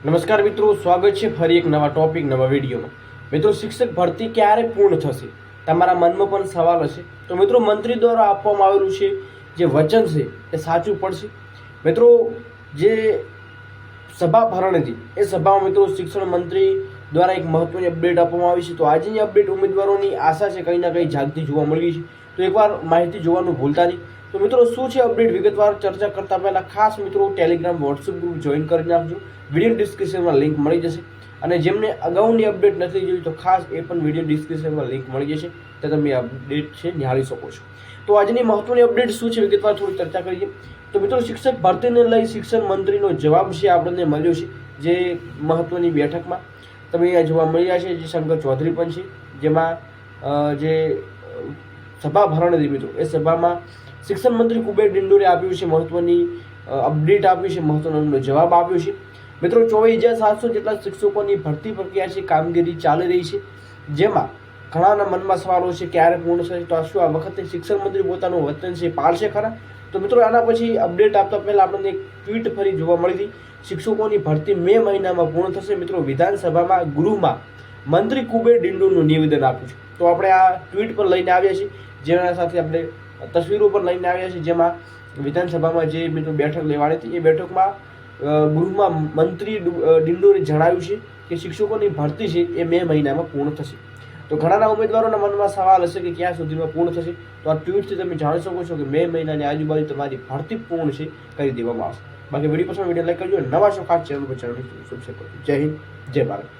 નમસ્કાર મિત્રો, સ્વાગત છે ફરી એક નવા ટોપિક નવા વિડીયોમાં। મિત્રો, શિક્ષક ભરતી ક્યારે પૂર્ણ થશે? તમારા મનમાં પણ સવાલ હશે। તો મિત્રો, મંત્રી દ્વારા આપવામાં આવેલું છે જે વચન છે એ સાચું પડશે। મિત્રો, જે સભા ભરાણી હતી એ સભામાં મિત્રો શિક્ષણ મંત્રી દ્વારા એક મહત્વની અપડેટ આપવામાં આવી છે। તો આજની અપડેટ ઉમેદવારોની આશા છે કંઈ ના કંઈ જાગતી જોવા મળી છે। તો એકવાર માહિતી જોવાનું ભૂલતા નહીં। તો મિત્રો, શું છે અપડેટ વિગતવાર ચર્ચા કરતા પહેલા ખાસ મિત્રો ટેલિગ્રામ વોટ્સએપ ગ્રુપ જોઈન કરી નાખજો। વિડીયો ડિસ્ક્રિપ્શનમાં લિંક મળી જશે અને જેમને અગાઉની અપડેટ નથી જોઈ તો ખાસ એ પણ વિડીયો ડિસ્ક્રિપ્શનમાં લિંક મળી જશે, તો તમે અપડેટ છે નિહાળી શકો છો। તો આજની મહત્વની અપડેટ શું છે વિગતવાર થોડી ચર્ચા કરીએ। તો મિત્રો, શિક્ષક ભરતીને લઈ શિક્ષણ મંત્રીનો જવાબ છે આપણને મળ્યો છે જે મહત્વની બેઠકમાં તમે અહીંયા જોવા મળી રહ્યા છે, જે શંકર ચૌધરી પણ છે, જેમાં જે સભા ભરાણી હતી મિત્રો એ સભામાં શિક્ષણ મંત્રી કુબેર ડિંડોરે આપ્યું છે મહત્વની અપડેટ આપી છે, મહત્વનો જવાબ આપ્યો છે। મિત્રો, 24,700 જેટલા શિક્ષકોની ભરતી પ્રક્રિયા છે, કામગીરી ચાલી રહી છે, જેમાં ઘણાના મનમાં સવાલો છે ક્યારે પૂર્ણ થશે। તો શું આ વખતે શિક્ષણ મંત્રી પોતાનું વચન છે પાળશે ખરા? તો મિત્રો, આના પછી અપડેટ આપતા પહેલા આપણને એક ટ્વીટ ફરી જોવા મળી હતી। શિક્ષકોની ભરતી મે મહિનામાં પૂર્ણ થશે। મિત્રો, વિધાનસભામાં ગૃહમાં મંત્રી કુબેર ડિંડોરનું નિવેદન આપ્યું છે। તો આપણે આ ટ્વીટ પર લઈને આવ્યા છીએ, જેના સાથે આપણે તસવીરો પર લઈને આવ્યા છીએ, જેમાં વિધાનસભામાં જે મિત્રો બેઠક લેવાની હતી એ બેઠકમાં ગૃહમાં મંત્રી ડિંડોરે જણાવ્યું છે કે શિક્ષકોની ભરતી છે એ મે મહિનામાં પૂર્ણ થશે। તો ઘણાના ઉમેદવારોના મનમાં સવાલ હશે કે ક્યાં સુધીમાં પૂર્ણ થશે। તો આ ટ્વીટથી તમે જાણી શકો છો કે મે મહિનાની આજુબાજુ તમારી ભરતી પૂર્ણ છે કરી દેવામાં આવશે। બાકી વિડીયો પસંદ વિડીયો લાઈક કરજો, નવા છો ખાસ ચેનલ પર સબસ્ક્રાઈબ કરજો। જય હિન્દ, જય ભારત।